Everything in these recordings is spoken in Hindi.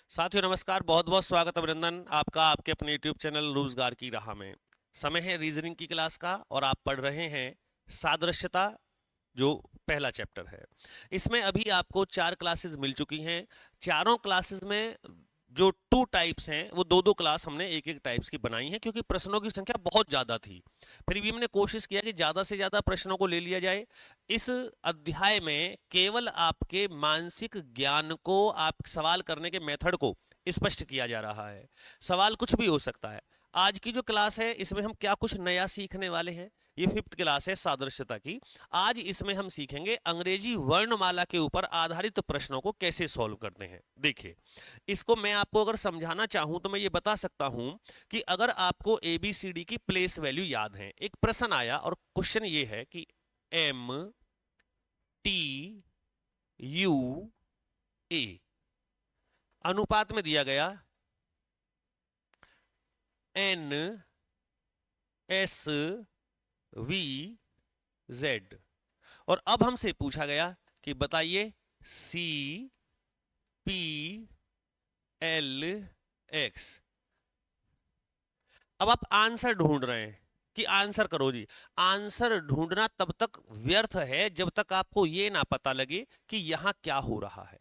साथियों नमस्कार, बहुत बहुत स्वागत अभिनंदन आपका आपके अपने YouTube चैनल रोजगार की राह में। समय है रीजनिंग की क्लास का और आप पढ़ रहे हैं सादृश्यता, जो पहला चैप्टर है। इसमें अभी आपको 4 क्लासेस मिल चुकी हैं। चारों क्लासेस में जो 2 टाइप्स हैं वो दो दो क्लास हमने एक एक टाइप्स की बनाई है, क्योंकि प्रश्नों की संख्या बहुत ज़्यादा थी। फिर भी हमने कोशिश किया कि ज़्यादा से ज़्यादा प्रश्नों को ले लिया जाए। इस अध्याय में केवल आपके मानसिक ज्ञान को, आप सवाल करने के मेथड को स्पष्ट किया जा रहा है। सवाल कुछ भी हो सकता है। आज की जो क्लास है इसमें हम क्या कुछ नया सीखने वाले हैं। ये 5th क्लास है सादृश्यता की। आज इसमें हम सीखेंगे अंग्रेजी वर्णमाला के ऊपर आधारित प्रश्नों को कैसे सॉल्व करते हैं। देखिए, इसको मैं आपको अगर समझाना चाहूं तो मैं ये बता सकता हूं कि अगर आपको ABCD की प्लेस वैल्यू याद है, एक प्रश्न आया और क्वेश्चन ये है कि MTUA अनुपात में दिया गया NSVZ, और अब हमसे पूछा गया कि बताइए CPLX। अब आप आंसर ढूंढ रहे हैं कि आंसर करो जी। आंसर ढूंढना तब तक व्यर्थ है जब तक आपको ये ना पता लगे कि यहां क्या हो रहा है।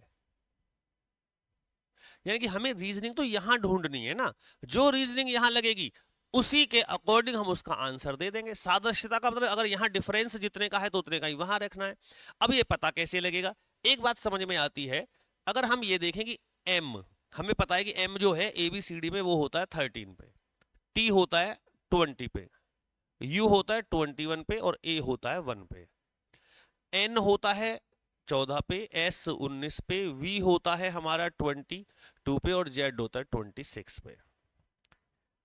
यानी कि हमें रीजनिंग तो यहां ढूंढनी है ना, जो रीजनिंग यहां लगेगी उसी के अकॉर्डिंग हम उसका आंसर दे देंगे। सादृश्यता का मतलब अगर यहां डिफरेंस जितने का है तो उतने का ही वहां रखना है। अब ये पता कैसे लगेगा, एक बात समझ में आती है। अगर हम ये देखें कि M, हमें पता है कि M जो है ABCD में वो होता है 13 पे, T होता है 20 पे, U होता है 21 पे और A होता है 1 पे, N होता है 14 पे, S 19 पे, V होता है हमारा 22 पे और Z होता है 26 पे।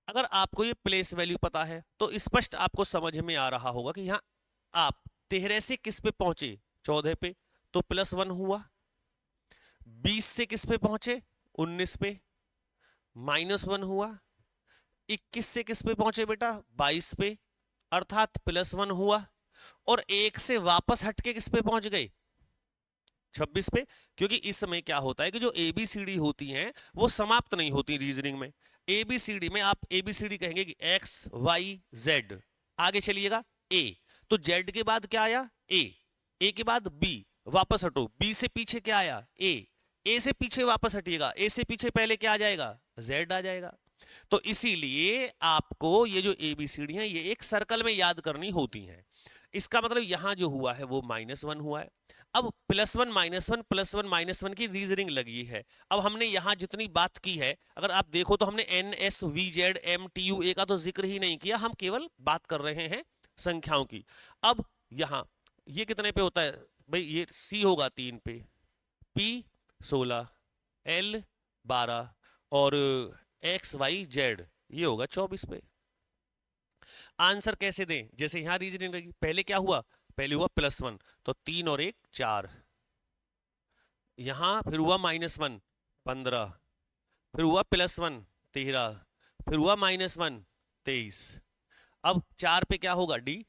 अगर आपको ये प्लेस वैल्यू पता है तो स्पष्ट आपको समझ में आ रहा होगा कि यहाँ आप 13 से किस पे पहुंचे, 14 पे, तो +1 हुआ। 20 से किस पे पहुंचे, 19 पे, -1 हुआ। 21 से किस पे पहुंचे बेटा, 22 पे, अर्थात +1 हुआ। और 1 से वापस हटके किस पे पहुंच गए, 26 पे। क्योंकि इस समय क्या होता है कि जो ABCD होती हैं वो समाप्त नहीं होती रीजनिंग में। ABCD में आप ABCD कहेंगे कि XYZ, आगे चलिएगा A, तो Z के बाद क्या आया, A के बाद B, वापस हटो, B से पीछे क्या आया, A से पीछे वापस हटिएगा, A से पीछे पहले क्या आ जाएगा, Z आ जाएगा। तो इसीलिए आपको ये जो ABCD है ये एक सर्कल में याद करनी होती हैं। इसका मतलब यहां जो हुआ है वो -1 हुआ है। अब +1 -1 +1 -1 की रीजनिंग लगी है। अब हमने यहां जितनी बात की है, अगर आप देखो तो हमने NSVZ MTUA का तो जिक्र ही नहीं किया, हम केवल बात कर रहे हैं संख्याओं की। अब यहां ये कितने पे होता है भाई, ये C होगा 3 पे, P 16, L 12 और XYZ ये होगा 24 पे। आंसर कैसे दें, जैसे यहां रीजनिंग लगी, पहले क्या हुआ, पहले हुआ +1, तो 3 और 1 4, यहां फिर हुआ -1 15, फिर हुआ +1 13, फिर हुआ -1 23। अब 4 पे क्या होगा D,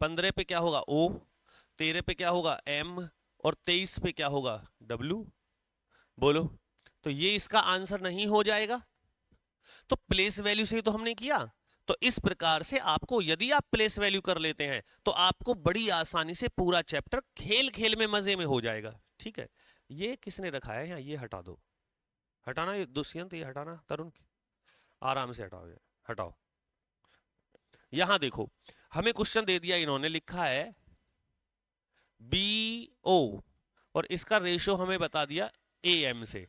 15 पे क्या होगा O, 13 पे क्या होगा M और 23 पे क्या होगा W। बोलो, तो ये इसका आंसर नहीं हो जाएगा। तो प्लेस वैल्यू से ही तो हमने किया। तो इस प्रकार से आपको, यदि आप प्लेस वैल्यू कर लेते हैं तो आपको बड़ी आसानी से पूरा चैप्टर खेल खेल में मजे में हो जाएगा। ठीक है, ये किसने रखा है यहाँ, ये हटा दो, हटाना, ये दुष्यंत ये हटाना, तरुण आराम से हटाओ, ये हटाओ। यहां देखो, हमें क्वेश्चन दे दिया, इन्होंने लिखा है BO और इसका रेशो हमें बता दिया AM से।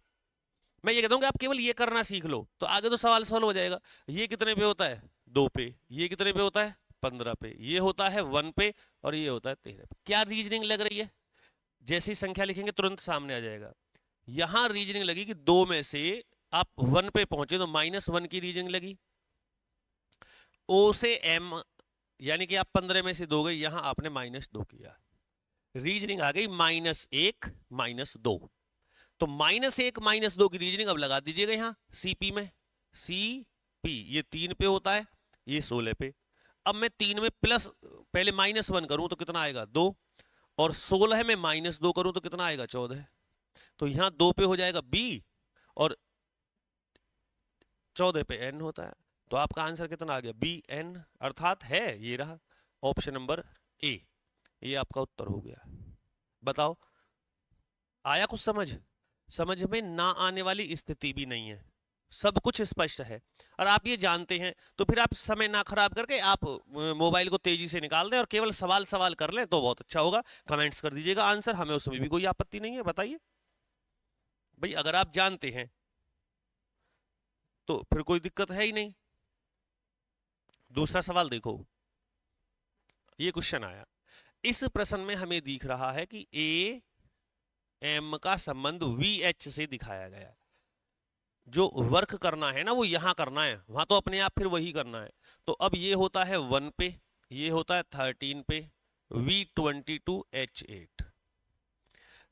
मैं ये कहता हूं कि आप केवल ये करना सीख लो तो आगे तो सवाल सॉल्व हो जाएगा। ये कितने पे होता है, 2 पे, ये कितने पे होता है 15 पे, ये होता है 1 पे और ये होता है 13 पे। क्या रीजनिंग लग रही है, जैसे ही संख्या लिखेंगे तुरंत सामने आ जाएगा। यहां रीजनिंग लगी कि 2 में से आप 1 पे पहुंचे तो -1 की रीजनिंग लगी। O से M यानी कि आप 15 में से 2 गए, यहां आपने -2 किया, रीजनिंग आ गई -1 -2। तो -1 -2 की रीजनिंग अब लगा दीजिएगा यहां CP में। CP ये 3 पे होता है, ये 16 पे। अब मैं 3 में प्लस, पहले -1 करूं तो कितना आएगा 2, और 16 में -2 करूं तो कितना आएगा 14। तो यहां 2 पे हो जाएगा B और 14 पे n होता है। तो आपका आंसर कितना आ गया, बी एन, अर्थात है ये रहा ऑप्शन नंबर ए, ये आपका उत्तर हो गया। बताओ आया कुछ समझ? समझ में ना आने वाली स्थिति भी नहीं है, सब कुछ स्पष्ट है। और आप ये जानते हैं तो फिर आप समय ना खराब करके आप मोबाइल को तेजी से निकाल दें और केवल सवाल सवाल कर लें तो बहुत अच्छा होगा। कमेंट्स कर दीजिएगा आंसर, हमें उसमें भी कोई आपत्ति नहीं है। बताइए भाई, अगर आप जानते हैं तो फिर कोई दिक्कत है ही नहीं। दूसरा सवाल देखो, ये क्वेश्चन आया, इस प्रश्न में हमें दिख रहा है कि ए एम का संबंध वी एच से दिखाया गया है। जो वर्क करना है ना वो यहां करना है, वहां तो अपने आप फिर वही करना है। तो अब ये होता है 1 पे, ये होता है 13 पे, V22H8।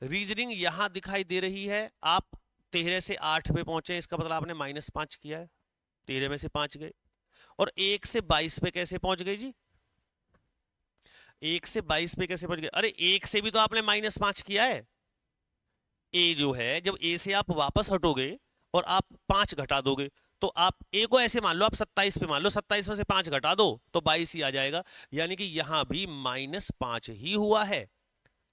रीजनिंग यहां दिखाई दे रही है, आप 13 से 8 पे पहुंचे, इसका मतलब आपने -5 किया है, 13 में से 5 गए। और 1 से 22 पे कैसे पहुंच गए जी? 1 से 22 पे कैसे पहुंच गए? अरे 1 से भी तो आपने -5 किया है। ए जो है, जब ए से आप वापस हटोगे और आप 5 घटा दोगे तो आप ए को ऐसे मान लो, आप 27 पे मान लो, 27 में से 5 घटा दो तो 22 ही आ जाएगा। यानी कि यहां भी -5 ही हुआ है।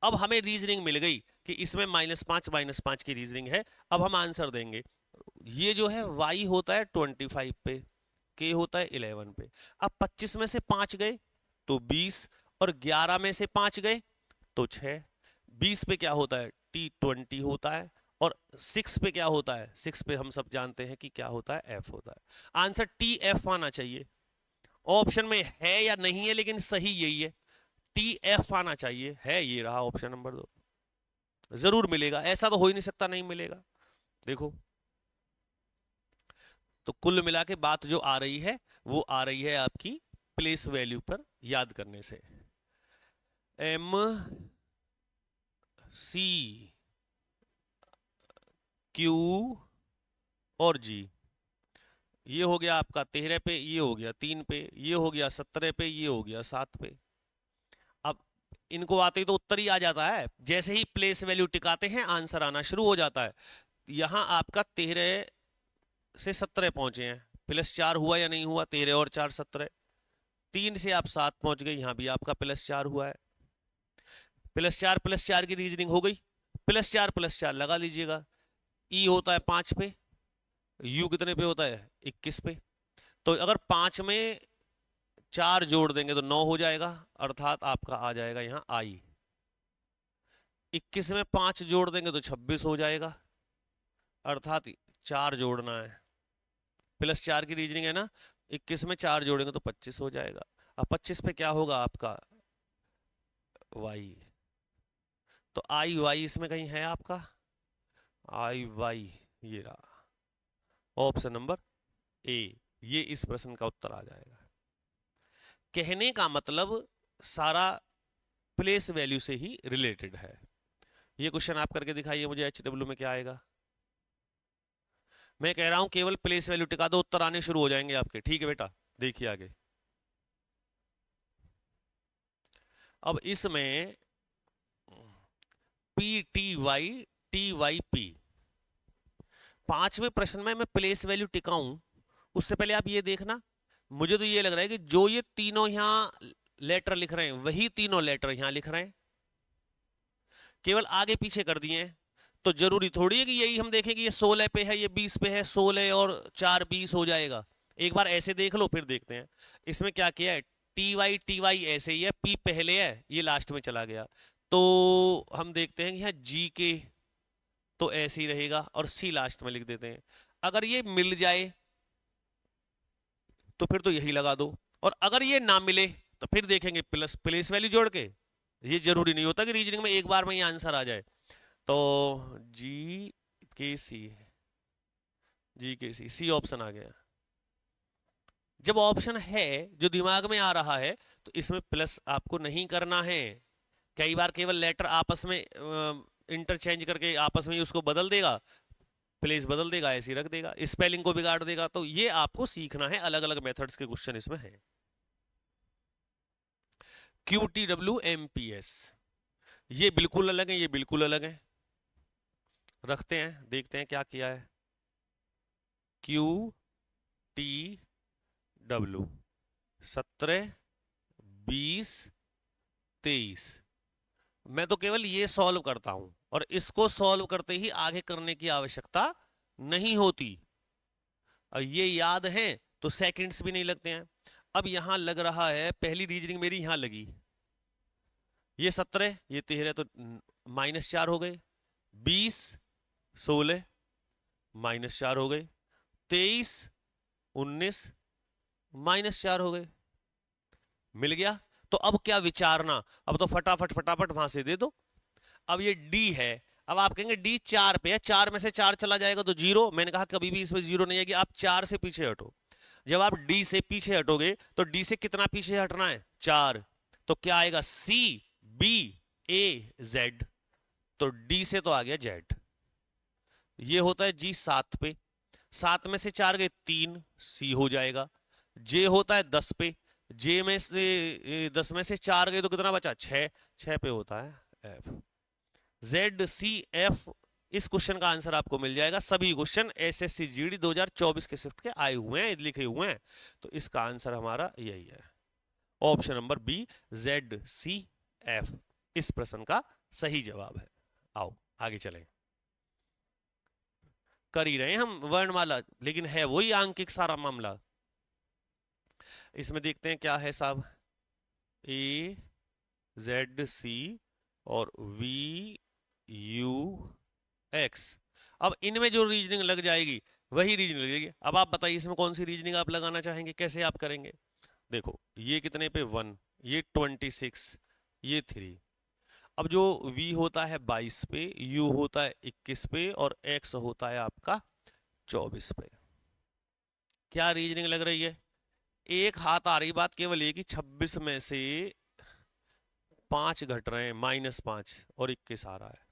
अब हमें रीजनिंग मिल गई कि इसमें -5 की रीजनिंग है। अब हम आंसर देंगे। ये जो है y होता है 25 पे, k होता है 11 पे। अब 25 में से 5 गए तो 20, और 11 में से 5 गए तो 6। 20 पे क्या होता है, T20 होता है, और 6 पे क्या होता है, 6 पे हम सब जानते हैं कि क्या होता है, F होता है। आंसर TF आना चाहिए। ऑप्शन में है या नहीं है, लेकिन सही यही है, TF आना चाहिए, है ये रहा ऑप्शन नंबर 2। जरूर मिलेगा, ऐसा तो हो ही नहीं सकता नहीं मिलेगा। देखो तो कुल मिला के बात जो आ रही है वो आ रही है आपकी प्लेस वैल्यू पर याद करने से। एम सी क्यू और जी, ये हो गया आपका 13 पे, ये हो गया 3 पे, ये हो गया 17 पे, ये हो गया 7 पे। अब इनको आते ही तो उत्तर ही आ जाता है, जैसे ही प्लेस वैल्यू टिकाते हैं आंसर आना शुरू हो जाता है। यहां आपका 13 से 17 पहुंचे हैं, +4 हुआ या नहीं हुआ, 13 और 4 17। 3 से आप 7 पहुंच गए, यहां भी आपका +4 हुआ है। +4 की रीजनिंग हो गई, +4 लगा लीजिएगा। ई होता है 5 पे, यू कितने पे होता है, 21 पे। तो अगर 5 में 4 जोड़ देंगे तो 9 हो जाएगा, अर्थात आपका आ जाएगा यहां आई। 21 में 5 जोड़ देंगे तो 26 हो जाएगा, अर्थात 4 जोड़ना है। +4 की रीजनिंग है ना, 21 में 4 जोड़ेंगे तो 25 हो जाएगा। अब 25 पे क्या होगा आपका, वाई। तो आई वाई इसमें कहीं है आपका, आई वाई, ये रहा ऑप्शन नंबर ए, ये इस प्रश्न का उत्तर आ जाएगा। कहने का मतलब सारा प्लेस वैल्यू से ही रिलेटेड है। ये क्वेश्चन आप करके दिखाइए मुझे, HW में क्या आएगा। मैं कह रहा हूं केवल प्लेस वैल्यू टिका दो, उत्तर आने शुरू हो जाएंगे आपके। ठीक है बेटा, देखिए आगे। अब इसमें PTY पांचवें प्रश्न में मैं प्लेस वैल्यू टिकाऊं उससे पहले आप ये देखना, मुझे तो ये लग रहा है कि जो ये तीनों यहां लेटर लिख रहे हैं वही तीनों लेटर यहां लिख रहे हैं, केवल आगे पीछे कर दिए हैं। तो जरूरी थोड़ी है कि यही हम देखें कि ये 16 पे है, ये 20 पे है, 16 और 4 20 हो जाएगा। एक बार ऐसे देख लो फिर देखते हैं। इसमें क्या किया है, TY ऐसे ही है, P पहले है, ये लास्ट में चला गया। तो हम देखते हैं कि यहाँ GK तो ऐसे ही रहेगा और C लास्ट में लिख देते हैं। अगर ये मिल जाए तो फिर तो यही लगा दो, और अगर ये ना मिले तो फिर देखेंगे प्लेस वैल्यू जोड़ के। ये जरूरी नहीं होता कि रीजनिंग में एक बार में ये आंसर आ जाए। तो जी के सी सी ऑप्शन आ गया। जब ऑप्शन है जो दिमाग में आ रहा है तो इसमें प्लस आपको नहीं करना है। कई बार केवल लेटर आपस में इंटरचेंज करके आपस में ही उसको बदल देगा, प्लेस बदल देगा, ऐसे ही रख देगा, स्पेलिंग को बिगाड़ देगा। तो ये आपको सीखना है, अलग अलग मेथड्स के क्वेश्चन इसमें है। QTWMPS ये बिल्कुल अलग है, ये बिल्कुल अलग है। रखते हैं, देखते हैं क्या किया है। Q T W, 17, 20, 23। मैं तो केवल ये सॉल्व करता हूं और इसको सॉल्व करते ही आगे करने की आवश्यकता नहीं होती। और ये याद है तो सेकंड्स भी नहीं लगते हैं। अब यहां लग रहा है, पहली रीजनिंग मेरी यहां लगी, ये 17, ये 13, तो -4 हो गए। 20, 16, -4 हो गए। 23, 19, -4 हो गए। मिल गया। तो अब क्या विचारना, अब तो फटाफट फटाफट वहां से दे दो। अब ये डी है, अब आप कहेंगे डी 4 पे है, 4 में से 4 चला जाएगा तो 0। मैंने कहा कभी भी इसमें 0 नहीं आएगी, आप 4 से पीछे हटो। जब आप डी से पीछे हटोगे तो डी से कितना पीछे हटना है, 4। तो क्या आएगा, सी, बी, ए, जेड। तो डी से तो आ गया जेड। ये होता है जी 7 पे, 7 में से 4 गए 3, सी हो जाएगा। जे होता है 10 पे, जे में से 10 में से 4 गए तो कितना बचा, 6, 6 पे होता है एफ। जेड सी एफ, इस क्वेश्चन का आंसर आपको मिल जाएगा। सभी क्वेश्चन एसएससी जीडी 2024 के शिफ्ट के आए हुए हैं, लिखे हुए हैं। तो इसका आंसर हमारा यही है, option number B, Z C F इस प्रश्न का सही जवाब है। आओ आगे चलें। कर ही रहे हैं हम वर्णमाला, लेकिन है वही आंकिक सारा मामला। इसमें देखते हैं क्या है साहब, ए, जेड, सी और वी, यू, एक्स। अब इनमें जो रीजनिंग लग जाएगी वही रीजनिंग लगेगी। अब आप बताइए इसमें कौन सी रीजनिंग आप लगाना चाहेंगे, कैसे आप करेंगे। देखो ये कितने पे 1, ये 26, ये 3। अब जो v होता है 22 पे, u होता है 21 पे और x होता है आपका 24 पे। क्या रीजनिंग लग रही है, एक हाथ आ रही बात केवल ये कि 26 में से 5 घट रहे हैं, -5 और 21 आ रहा है।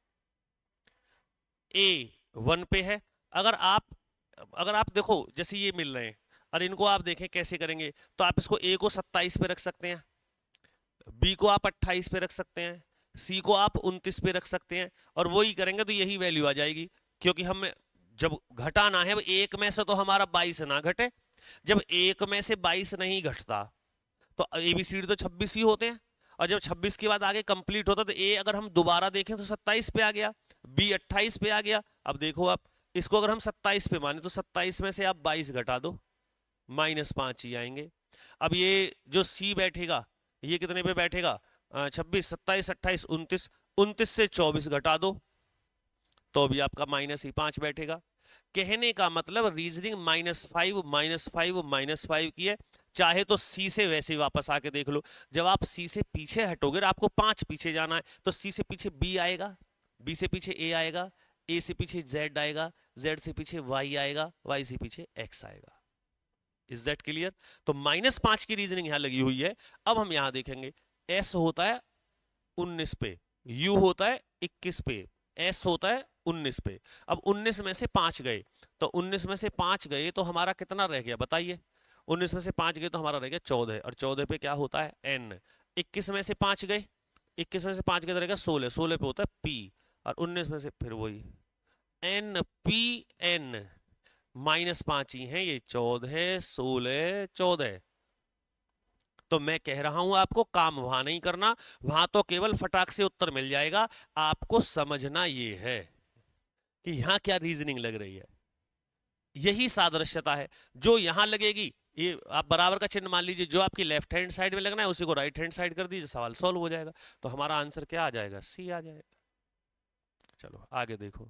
a 1 पे है, अगर आप देखो जैसे ये मिल रहे हैं और इनको आप देखें कैसे करेंगे, तो आप इसको a को 27 पे रख सकते हैं, b को आप 28 पे रख सकते हैं, सी को आप 29 पे रख सकते हैं, और वही करेंगे तो यही वैल्यू आ जाएगी। क्योंकि हम जब घटाना है, एक में से तो हमारा 22 ना घटे। जब एक में से 22 नहीं घटता तो एबीसीडी तो 26 ही होते हैं, और जब 26 के बाद आगे कंप्लीट होता तो ए अगर हम दोबारा देखें तो 27 पे आ गया, बी 28 पे आ गया। अब देखो आप इसको अगर हम 27 पे माने तो 27 में से आप 22 घटा दो, -5 ही आएंगे। अब ये जो सी बैठेगा ये कितने पे बैठेगा, 26, 27, 28, 29, 29 से 24 घटा दो तो भी आपका -5 बैठेगा। कहने का मतलब रीजनिंग -5, -5, -5 की है। चाहे तो सी से वैसे वापस आके देख लो, जब आप सी से पीछे हटोगे, आपको 5 पीछे जाना है, तो सी से पीछे बी आएगा, बी से पीछे ए आएगा, ए से पीछे जेड आएगा, जेड से पीछे वाई आएगा, वाई से पीछे एक्स आएगा। Is that clear. तो -5 की रीजनिंग यहां लगी हुई है। अब हम यहां देखेंगे, एस होता है 19 पे, यू होता है 21 पे, एस होता है 19 पे। अब 19 में से 5 गए, तो 19 में से 5 गए तो हमारा कितना रह गया बताइए, 19 में से 5 गए तो हमारा रह गया 14, और 14 पे क्या होता है एन। 21 में से 5 गए, 21 में से 5 गए तो रहेगा 16, 16 पे होता है पी, और 19 में से फिर वही एन पी एन, -5 ही है ये, 14, 16, 14। तो मैं कह रहा हूं आपको काम वहां नहीं करना, वहां तो केवल फटाक से उत्तर मिल जाएगा। आपको समझना ये है कि यहां क्या रीजनिंग लग रही है, यही सादृश्यता है। जो यहां लगेगी, ये आप बराबर का चिन्ह मान लीजिए, जो आपकी लेफ्ट हैंड साइड में लगना है उसी को राइट हैंड साइड कर दीजिए, सवाल सॉल्व हो जाएगा। तो हमारा आंसर क्या आ जाएगा, सी आ जाएगा। चलो आगे देखो,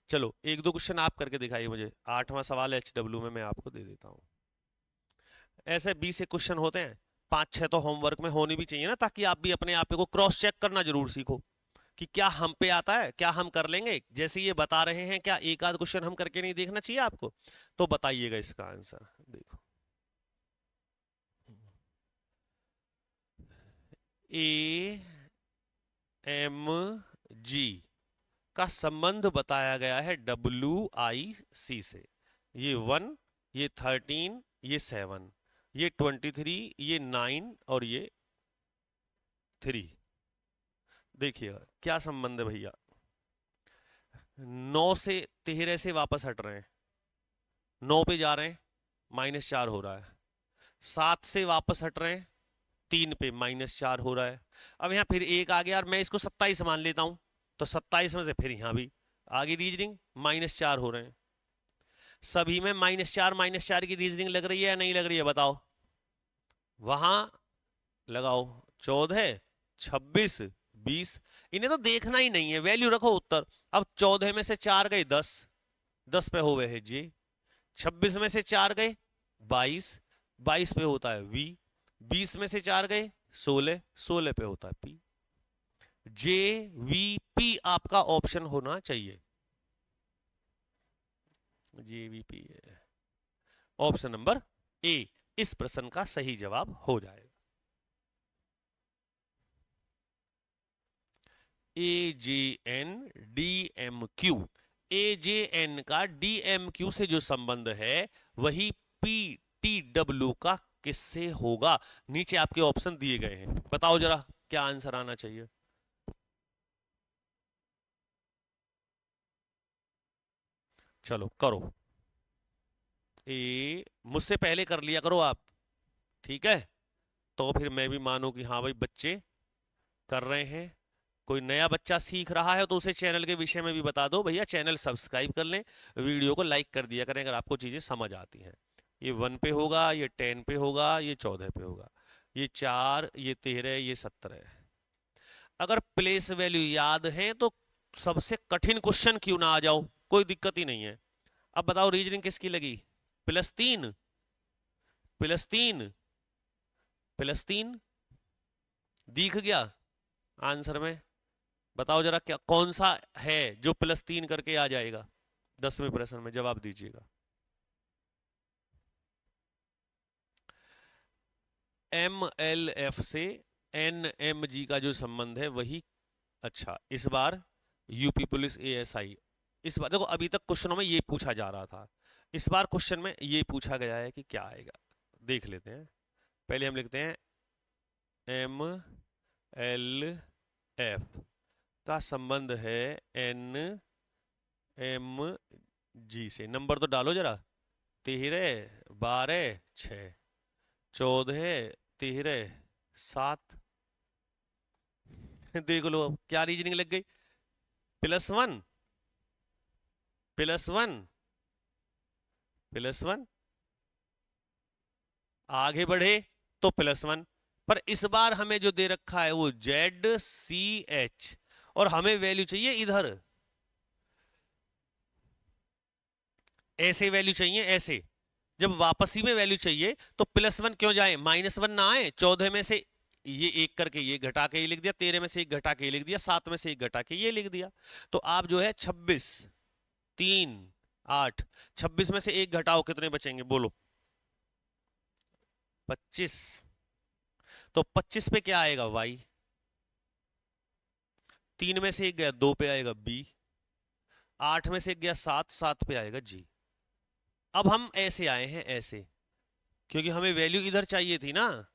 चलो एक दो क्वेश्चन आप करके दिखाइए मुझे। 8वां सवाल HW में मैं आपको दे देता हूं। ऐसे 20 क्वेश्चन होते हैं, 5-6 तो होमवर्क में होनी भी चाहिए ना, ताकि आप भी अपने आप को क्रॉस चेक करना जरूर सीखो कि क्या हम पे आता है, क्या हम कर लेंगे। जैसे ये बता रहे हैं, क्या एक आध क्वेश्चन हम करके नहीं देखना चाहिए आपको। तो बताइएगा इसका आंसर। देखो ए एम जी का संबंध बताया गया है WIC से। ये 1, ये 13, ये 7, ये 23, ये 9 और ये 3। देखिएगा क्या संबंध है भैया। 9 से 13 से वापस हट रहे हैं, 9 पे जा रहे हैं, -4 हो रहा है। 7 से वापस हट रहे हैं, 3 पे -4 हो रहा है। अब यहाँ फिर एक आ गया और मैं इसको 27 मान लेता हूं, तो 27 में से फिर यहाँ भी आगे रीजनिंग -4 हो रहे हैं। सभी में -4 की रीजनिंग लग रही है या नहीं लग रही है बताओ? वहां लगाओ 14, 26, 20, इन्हें तो देखना ही नहीं है, वैल्यू रखो उत्तर। अब 14 में से 4 गए 10, 10 पे हो गए है जी। 26 में से 4 गए 22, 22 पे होता है वी। 20 में से 4 गए 16, 16 पे होता है पी। जे वी पी आपका ऑप्शन होना चाहिए, J V P option number A इस प्रश्न का सही जवाब हो जाएगा। A J N D M Q, A J N का डी एम क्यू से जो संबंध है वही पी टी डब्ल्यू का किससे होगा? नीचे आपके ऑप्शन दिए गए हैं, बताओ जरा क्या आंसर आना चाहिए। चलो करो, ए मुझसे पहले कर लिया करो आप, ठीक है? तो फिर मैं भी मानूं कि हाँ भाई बच्चे कर रहे हैं। कोई नया बच्चा सीख रहा है तो उसे चैनल के विषय में भी बता दो, भैया चैनल सब्सक्राइब कर लें, वीडियो को लाइक कर दिया करें अगर आपको चीज़ें समझ आती हैं। ये 1 पे होगा, ये 10 पे होगा, ये 14 पे होगा, ये 4, ये 13, ये 17। अगर प्लेस वैल्यू याद है तो सबसे कठिन क्वेश्चन क्यों ना आ जाओ, कोई दिक्कत ही नहीं है। अब बताओ रीजनिंग किसकी लगी? +3, +3, +3 दिख गया आंसर में? बताओ जरा क्या कौन सा है जो +3 करके आ जाएगा 10वें प्रश्न में, जवाब दीजिएगा। MLF से NMG का जो संबंध है वही। अच्छा इस बार यूपी पुलिस ASI, इस बार देखो अभी तक क्वेश्चनों में ये पूछा जा रहा था, इस बार क्वेश्चन में ये पूछा गया है कि क्या आएगा, देख लेते हैं। पहले हम लिखते हैं MLF का संबंध है NMG से। नंबर तो डालो जरा, 13, 12, 6, 14, 13, 7। देख लो अब क्या रीजनिंग लग गई। +1, +1, +1, आगे बढ़े तो +1, पर इस बार हमें जो दे रखा है वो ZCH और हमें वैल्यू चाहिए इधर, ऐसे वैल्यू चाहिए ऐसे। जब वापसी में वैल्यू चाहिए तो +1 क्यों जाए, -1 ना आए। 14 में से ये एक करके ये घटा के ये लिख दिया, 13 में से एक घटा के ये लिख दिया, 7 में से एक घटा के ये लिख दिया। तो आप जो है 26, 3, 8, 26 में से एक घटाओ कितने बचेंगे बोलो? 25। तो 25 पे क्या आएगा y, 3 में से एक गया 2 पे आएगा b, 8 में से एक गया 7, 7 पे आएगा g। अब हम ऐसे आए हैं ऐसे, क्योंकि हमें वैल्यू इधर चाहिए थी ना।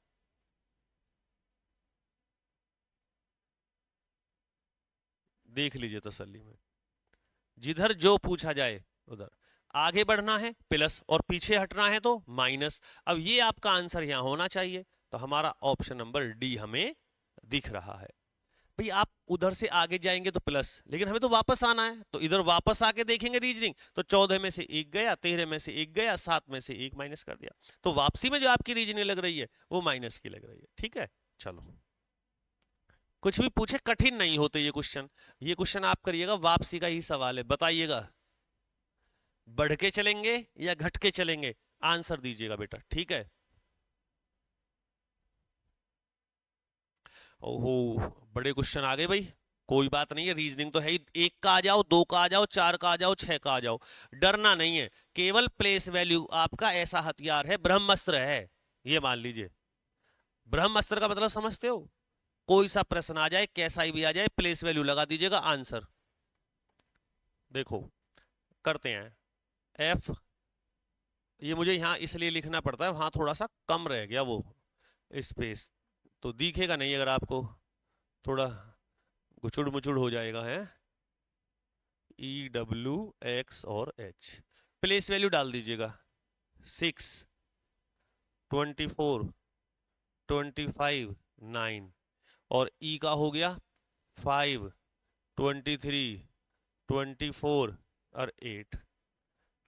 देख लीजिए तसल्ली में, जिधर जो पूछा जाए उधर आगे बढ़ना है प्लस और पीछे हटना है तो माइनस। अब ये आपका आंसर यहां होना चाहिए, तो हमारा ऑप्शन नंबर डी हमें दिख रहा है। भाई आप उधर से आगे जाएंगे तो प्लस, लेकिन हमें तो वापस आना है, तो इधर वापस आके देखेंगे रीजनिंग, तो 14 में से एक गया, 13 में से एक गया, 7 में से एक माइनस कर दिया, तो वापसी में जो आपकी रीजनिंग लग रही है वो माइनस की लग रही है। ठीक है चलो, कुछ भी पूछे कठिन नहीं होते ये क्वेश्चन। ये क्वेश्चन आप करिएगा, वापसी का ही सवाल है, बताइएगा बढ़ के चलेंगे या घट के चलेंगे, आंसर दीजिएगा बेटा, ठीक है? ओहो बड़े क्वेश्चन आ गए भाई, कोई बात नहीं है, रीजनिंग तो है ही। 1 का आ जाओ, 2 का आ जाओ, 4 का आ जाओ, 6 का आ जाओ, डरना नहीं है। केवल प्लेस वैल्यू आपका ऐसा हथियार है, ब्रह्मास्त्र है, ये मान लीजिए। ब्रह्मास्त्र का मतलब समझते हो? कोई सा प्रश्न आ जाए, कैसा ही भी आ जाए, प्लेस वैल्यू लगा दीजिएगा, आंसर। देखो करते हैं एफ, ये मुझे यहाँ इसलिए लिखना पड़ता है, वहां थोड़ा सा कम रह गया वो स्पेस, तो दिखेगा नहीं अगर आपको, थोड़ा गुचुड़ मुचुड़ हो जाएगा है। EW X और H। प्लेस वैल्यू डाल दीजिएगा 6, 24, 25, 9 और E का हो गया 5, 23, 24 और 8।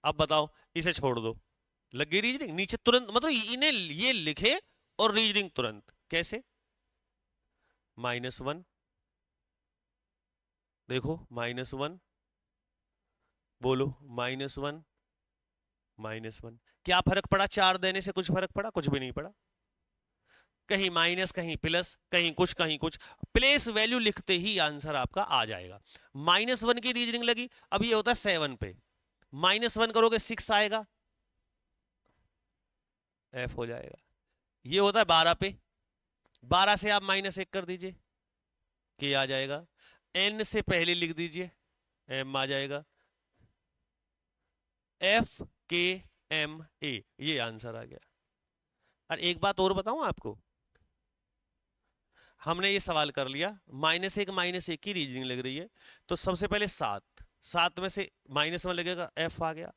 अब बताओ, इसे छोड़ दो, लग गई रीजनिंग नीचे तुरंत, मतलब इन्हें ये लिखे और रीजनिंग तुरंत कैसे। -1, देखो -1, बोलो -1, -1, क्या फर्क पड़ा? 4 देने से कुछ फर्क पड़ा? कुछ भी नहीं पड़ा। कहीं माइनस कहीं प्लस, कहीं कुछ कहीं कुछ, प्लेस वैल्यू लिखते ही आंसर आपका आ जाएगा। -1 की रीजनिंग लगी, अब ये होता है 7 पे, -1 करोगे 6 आएगा, F हो जाएगा। ये होता है 12 पे, 12 से आप -1 कर दीजिए, K आ जाएगा। N से पहले लिख दीजिए, M आ जाएगा। FKMA, ये आंसर आ गया। और एक बात और बताऊं आपको, हमने ये सवाल कर लिया -1 की रीजनिंग लग रही है, तो सबसे पहले 7 में से -1 लगेगा, F आ गया।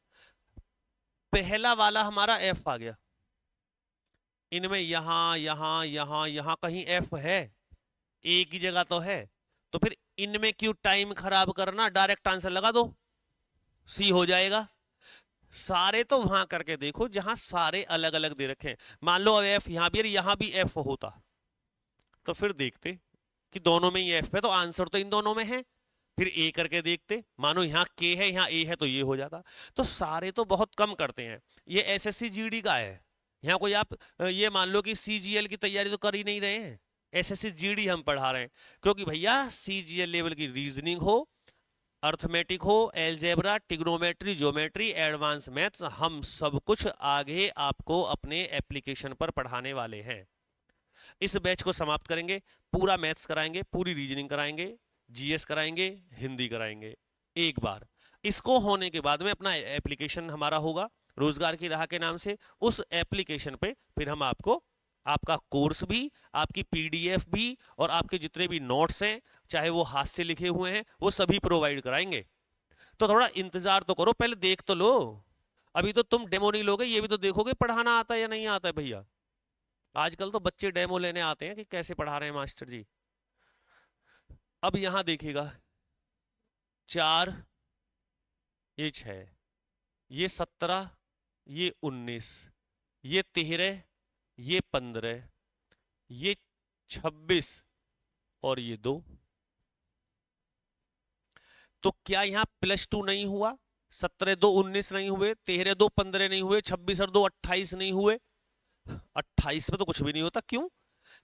पहला वाला हमारा F आ गया, इनमें यहां यहां यहां यहां कहीं F है? एक ही जगह तो है, तो फिर इनमें क्यों टाइम खराब करना, डायरेक्ट आंसर लगा दो, C हो जाएगा। सारे तो वहां करके देखो जहां सारे अलग अलग दे रखे हैं। मान लो अब F यहां भी है, यहां भी F होता, तो फिर देखते कि दोनों में ही F है, तो आंसर तो इन दोनों में है, फिर A करके देखते, मानो यहाँ K है यहाँ A है तो ये हो जाता। तो सारे तो बहुत कम करते हैं। ये SSC GD का है, यहाँ कोई आप ये मान लो कि CGL की तैयारी तो कर ही नहीं रहे हैं, SSC GD हम पढ़ा रहे हैं, क्योंकि भैया CGL लेवल की रीजनिंग हो, अर्थमेटिक हो, algebra, trigonometry, geometry, advance maths, हम सब कुछ आगे आपको अपने एप्लीकेशन पर पढ़ाने वाले हैं। इस बैच को समाप्त करेंगे, पूरा मैथ्स कराएंगे, पूरी रीजनिंग कराएंगे, GS कराएंगे, हिंदी कराएंगे एक बार। इसको होने के बाद में अपना एप्लीकेशन हमारा होगा रोजगार की राह के नाम से, उस एप्लीकेशन पे फिर हम आपको आपका कोर्स भी, आपकी PDF भी और आपके जितने भी नोट्स हैं, चाहे वो हाथ से लिखे हुए हैं, वो सभी प्रोवाइड कराएंगे। तो थोड़ा इंतजार तो करो, पहले देख तो लो। अभी तो तुम डेमो नहीं लोगे, ये भी तो देखोगे पढ़ाना आता है या नहीं आता है भैया। आजकल तो बच्चे डेमो लेने आते हैं कि कैसे पढ़ा रहे हैं मास्टर जी। अब यहां देखिएगा, 4, ये 6, ये 17, ये 19, ये 13, ये 15, ये 26 और ये 2। तो क्या यहां +2 नहीं हुआ? 17 2 19 नहीं हुए, 13 2 15 नहीं हुए, 26 और 2 28 नहीं हुए। 28 पे तो कुछ भी नहीं होता, क्यों?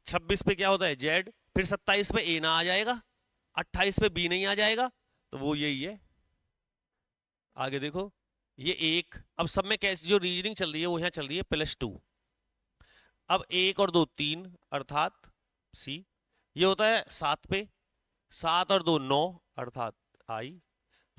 26 पे क्या होता है Z, फिर 27 पे A ना आ जाएगा, 28 पे B नहीं आ जाएगा, तो वो यही है। आगे देखो, ये 1, अब सब में कैसे जो रीजनिंग चल रही है वो यहां चल रही है +2। अब 1 और 2 3 अर्थात C, ये होता है 7 पे, 7 और 2 9 अर्थात I,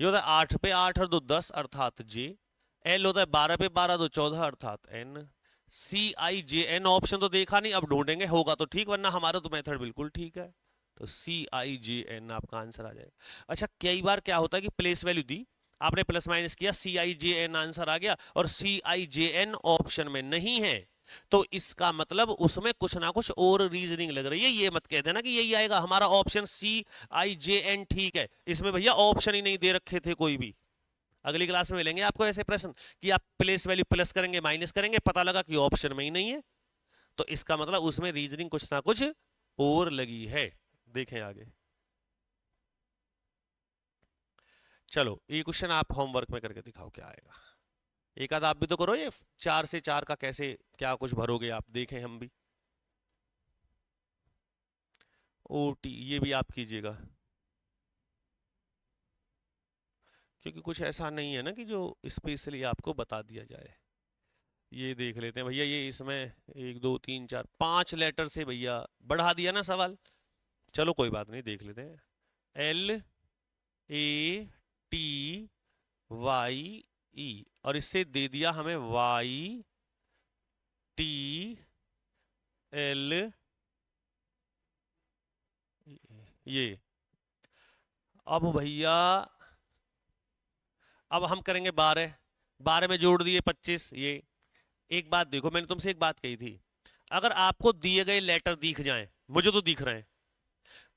ये होता है 8 पे, 8 और 2 10 अर्थात J, L होता है 12 पे, 12 2 14 अर्थात N, CIJN ऑप्शन तो देखा नहीं, अब ढूंढेंगे, होगा तो ठीक, वरना हमारा तो मेथड बिल्कुल ठीक है। तो CIJN आपका आंसर आ जाएगा। अच्छा, कई बार क्या होता है कि प्लेस वैल्यू दी, आपने प्लस माइनस किया, CIJN आंसर आ गया और CIJN ऑप्शन में नहीं है, तो इसका मतलब उसमें कुछ ना कुछ और रीजनिंग लग रही है। ये मत कह देना कि यही आएगा, हमारा ऑप्शन CIJN ठीक है, इसमें भैया ऑप्शन ही नहीं दे रखे थे कोई भी। अगली क्लास में मिलेंगे आपको ऐसे प्रश्न कि आप प्लेस वैल्यू प्लस करेंगे माइनस करेंगे, पता लगा कि ऑप्शन में ही नहीं है, तो इसका मतलब उसमें रीजनिंग कुछ ना कुछ और लगी है। देखें आगे, चलो ये क्वेश्चन आप होमवर्क में करके दिखाओ क्या आएगा। एक आध आप भी तो करो, ये 4 से 4 का कैसे क्या कुछ भरोगे आप, देखें हम भी। OT ये भी आप कीजिएगा, क्योंकि कुछ ऐसा नहीं है ना कि जो स्पेशली आपको बता दिया जाए। ये देख लेते हैं भैया, ये इसमें 1 2 3 4 5 लेटर से भैया बढ़ा दिया ना सवाल, चलो कोई बात नहीं, देख लेते हैं। LATYE और इससे दे दिया हमें YTL, ये अब भैया अब हम करेंगे 12, 12 में जोड़ दिए 25 ये। एक बात देखो, मैंने तुमसे एक बात कही थी, अगर आपको दिए गए लेटर दिख जाएं, मुझे तो दिख रहे हैं,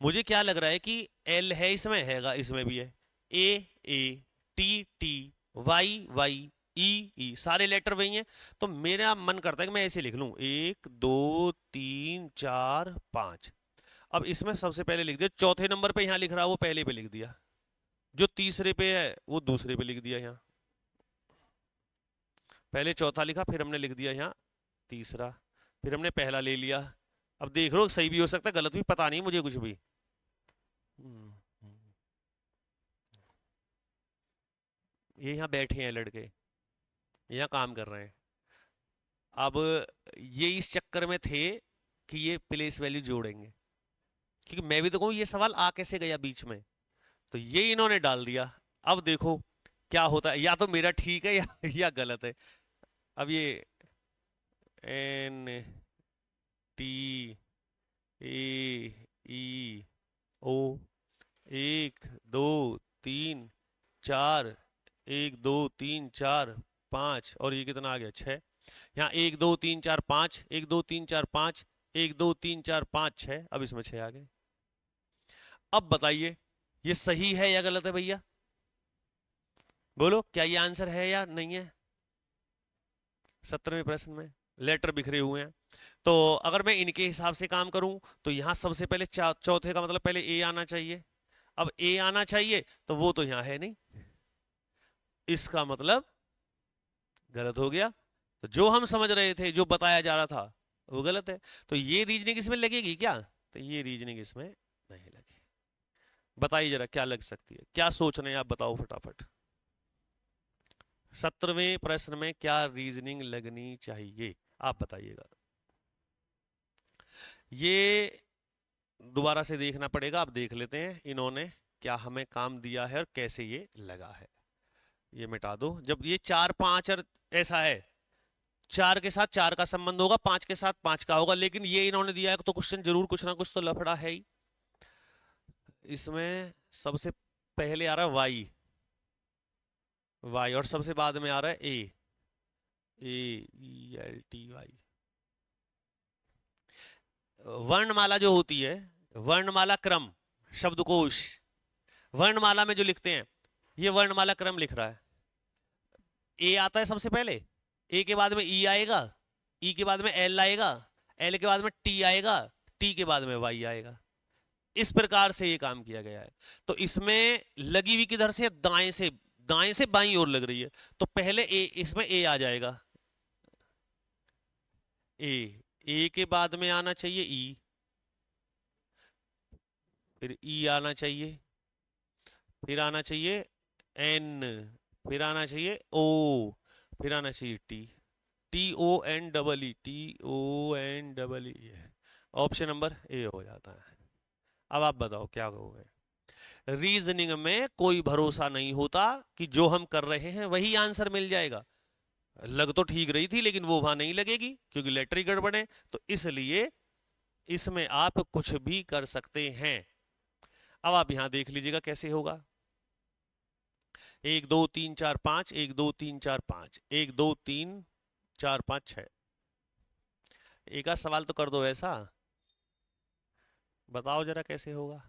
मुझे क्या लग रहा है कि एल है इसमें, हैगा इसमें भी है, A T T, Y Y, E E, सारे लेटर वही हैं। तो मेरा मन करता है कि मैं ऐसे लिख लूं, 1 2 3 4 5। अब इसमें सबसे पहले लिख दिया, चौथे नंबर पे यहाँ लिख रहा है वो पहले पे लिख दिया, जो तीसरे पे है वो दूसरे पे लिख दिया। यहाँ पहले चौथा लिखा, फिर हमने लिख दिया यहाँ तीसरा, फिर हमने पहला ले लिया। अब देख लो, सही भी हो सकता है, गलत भी, पता नहीं मुझे कुछ भी। ये यहाँ बैठे हैं लड़के, यहाँ काम कर रहे हैं। अब ये इस चक्कर में थे कि ये प्लेस वैल्यू जोड़ेंगे, क्योंकि मैं भी तो कहूँ ये सवाल आ कैसे गया बीच में, तो ये इन्होंने डाल दिया। अब देखो क्या होता है, या तो मेरा ठीक है या गलत है। अब ये एन टी ए ई ओ, 1 2 3 4, 1 2 3 4 5, और ये कितना आ गया 6। यहाँ 1 2 3 4 5, 1 2 3 4 5, 1 2 3 4 5 6, अब इसमें 6 आ गए। अब बताइए ये सही है या गलत है भैया, बोलो, क्या ये आंसर है या नहीं है। 17वें प्रश्न में लेटर बिखरे हुए हैं, तो अगर मैं इनके हिसाब से काम करूं तो यहां सबसे पहले चौथे का मतलब पहले ए आना चाहिए। अब ए आना चाहिए तो वो तो यहां है नहीं, इसका मतलब गलत हो गया। तो जो हम समझ रहे थे, जो बताया जा रहा था, वो गलत है। तो ये रीजनिंग इसमें लगेगी क्या, तो ये रीजनिंग इसमें नहीं लगेगी। बताइए जरा क्या लग सकती है, क्या सोच रहे हैं आप, बताओ फटाफट। 17वें प्रश्न में क्या रीजनिंग लगनी चाहिए, आप बताइएगा। ये दोबारा से देखना पड़ेगा, आप देख लेते हैं इन्होंने क्या हमें काम दिया है और कैसे ये लगा है। ये मिटा दो, जब ये 4 5 और ऐसा है, 4 के साथ 4 का संबंध होगा, 5 के साथ 5 का होगा, लेकिन ये इन्होंने दिया है तो क्वेश्चन जरूर कुछ ना कुछ तो लफड़ा है ही। इसमें सबसे पहले आ रहा है वाई, वाई, और सबसे बाद में आ रहा है AELTY। वर्णमाला जो होती है, वर्णमाला क्रम, शब्दकोश, वर्णमाला में जो लिखते हैं, ये वर्णमाला क्रम लिख रहा है। ए आता है सबसे पहले, ए के बाद में ई आएगा, ई के बाद में एल आएगा, एल के बाद में टी आएगा, टी के बाद में वाई आएगा। इस प्रकार से ये काम किया गया है। तो इसमें लगी हुई किधर से, दाएं से, दाएं से बाईं ओर लग रही है, तो पहले ए, इसमें ए आ जाएगा, ए के बाद में आना चाहिए ई, फिर ई आना चाहिए, फिर आना चाहिए एन, फिर आना चाहिए ओ, फिर आना चाहिए टी, TONEE, ऑप्शन नंबर ए हो जाता है। अब आप बताओ क्या कहोगे। रीजनिंग में कोई भरोसा नहीं होता कि जो हम कर रहे हैं वही आंसर मिल जाएगा। लग तो ठीक रही थी, लेकिन वो वहां नहीं लगेगी क्योंकि लेटर ही गड़बड़ है, तो इसलिए इसमें आप कुछ भी कर सकते हैं। अब आप यहां देख लीजिएगा कैसे होगा। 1 2 3 4 5, 1 2 3 4 5, 1 2 3 4 5 6। एक आध सवाल तो कर दो ऐसा, बताओ जरा कैसे होगा।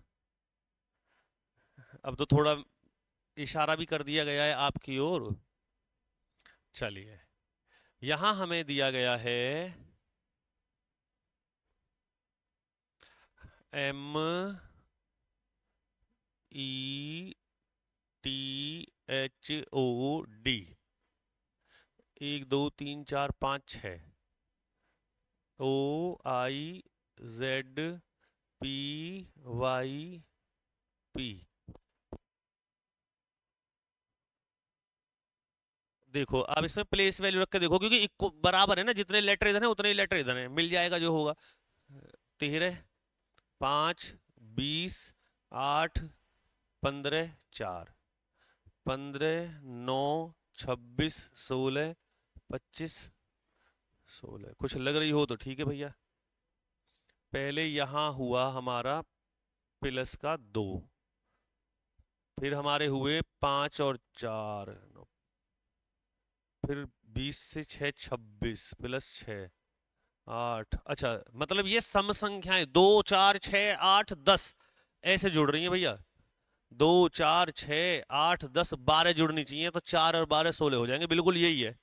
अब तो थोड़ा इशारा भी कर दिया गया है आपकी ओर। चलिए, यहां हमें दिया गया है METHOD, 1 2 3 4 5 6, OIZPYP। देखो अब इसमें प्लेस वैल्यू रख के देखो, क्योंकि इक्को बराबर है ना, जितने लेटर इधर है उतने ही लेटर इधर है, मिल जाएगा जो होगा। 13 5 20 8 15 4, 15 9 26 16 25 16। कुछ लग रही हो तो ठीक है भैया। पहले यहां हुआ हमारा प्लस का 2, फिर हमारे हुए 5 और 4 फिर 20 से 6 26 प्लस 6 8, अच्छा मतलब ये सम संख्याएं 2 4 6 8 10 ऐसे जुड़ रही हैं भैया। 2 4 6 8 10 12 जुड़नी चाहिए, तो 4 और 12 16 हो जाएंगे, बिल्कुल यही है।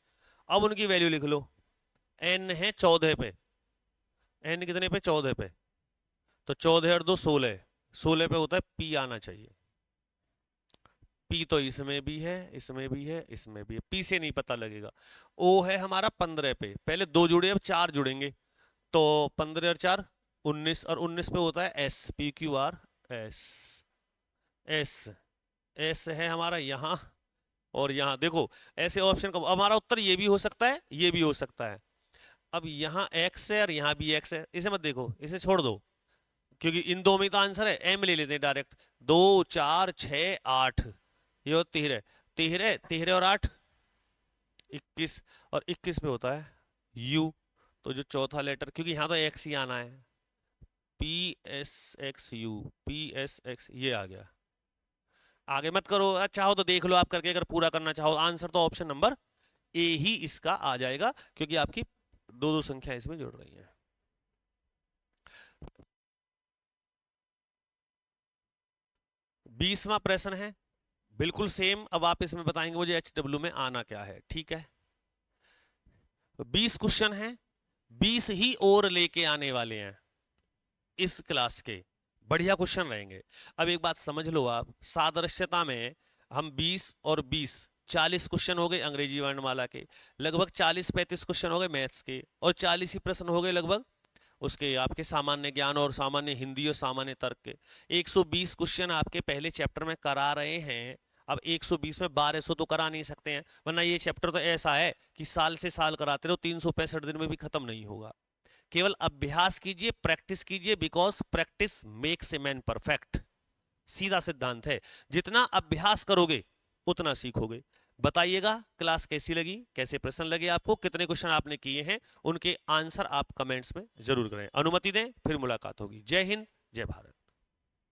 अब उनकी वैल्यू लिख लो। n है 14 पे, n कितने पे 14 पे, तो 14 और 2 16, 16 पे होता है p आना चाहिए। p तो इसमें भी है, इसमें भी है, इसमें भी है, p से नहीं पता लगेगा। o है हमारा 15 पे, पहले 2 जुड़े अब 4 जुड़ेंगे, तो 15 और 4 19, और 19 पे होता है s, p q r s। s s है हमारा यहाँ और यहाँ, देखो ऐसे ऑप्शन का हमारा उत्तर ये भी हो सकता है, ये भी हो सकता है। अब यहाँ x है और यहाँ भी x है, इसे मत देखो, इसे छोड़ दो, क्योंकि इन दो में तो आंसर है। m ले लेते हैं डायरेक्ट। 2 4 6 8, ये हो 13, 13 13 और 8 21, और 21 पे होता है u, तो जो चौथा लेटर, क्योंकि यहाँ तो x ही आना है, p s x u, p s x, ये आ गया। आगे मत करो, चाहो तो देख लो आप करके, अगर पूरा करना चाहो। आंसर तो ऑप्शन नंबर ए ही इसका आ जाएगा, क्योंकि आपकी दो दो संख्या इसमें जुड़ रही हैं। 20वां प्रश्न है बिल्कुल सेम। अब आप इसमें बताएंगे मुझे HW में आना क्या है, ठीक है। 20 क्वेश्चन है, 20 ही और लेके आने वाले हैं इस क्लास के, बढ़िया क्वेश्चन रहेंगे। अब एक बात समझ लो आप, सादृश्यता में हम 20 और 20 40 क्वेश्चन हो गए अंग्रेजी वर्णमाला के, लगभग 40-35 क्वेश्चन हो गए मैथ्स के, और 40 ही प्रश्न हो गए लगभग उसके आपके सामान्य ज्ञान और सामान्य हिंदी और सामान्य तर्क के। 120 क्वेश्चन आपके पहले चैप्टर में करा रहे हैं। अब 120 में 1200 तो करा नहीं सकते हैं, वरना ये चैप्टर तो ऐसा है कि साल से साल कराते रहो, 365 दिन में भी खत्म नहीं होगा। केवल अभ्यास कीजिए, प्रैक्टिस कीजिए, because practice makes a man perfect. सीधा सिद्धांत है, जितना अभ्यास करोगे उतना सीखोगे। बताइएगा क्लास कैसी लगी, कैसे प्रश्न लगे आपको, कितने क्वेश्चन आपने किए हैं, उनके आंसर आप कमेंट्स में जरूर करें। अनुमति दें, फिर मुलाकात होगी। जय हिंद, जय भारत।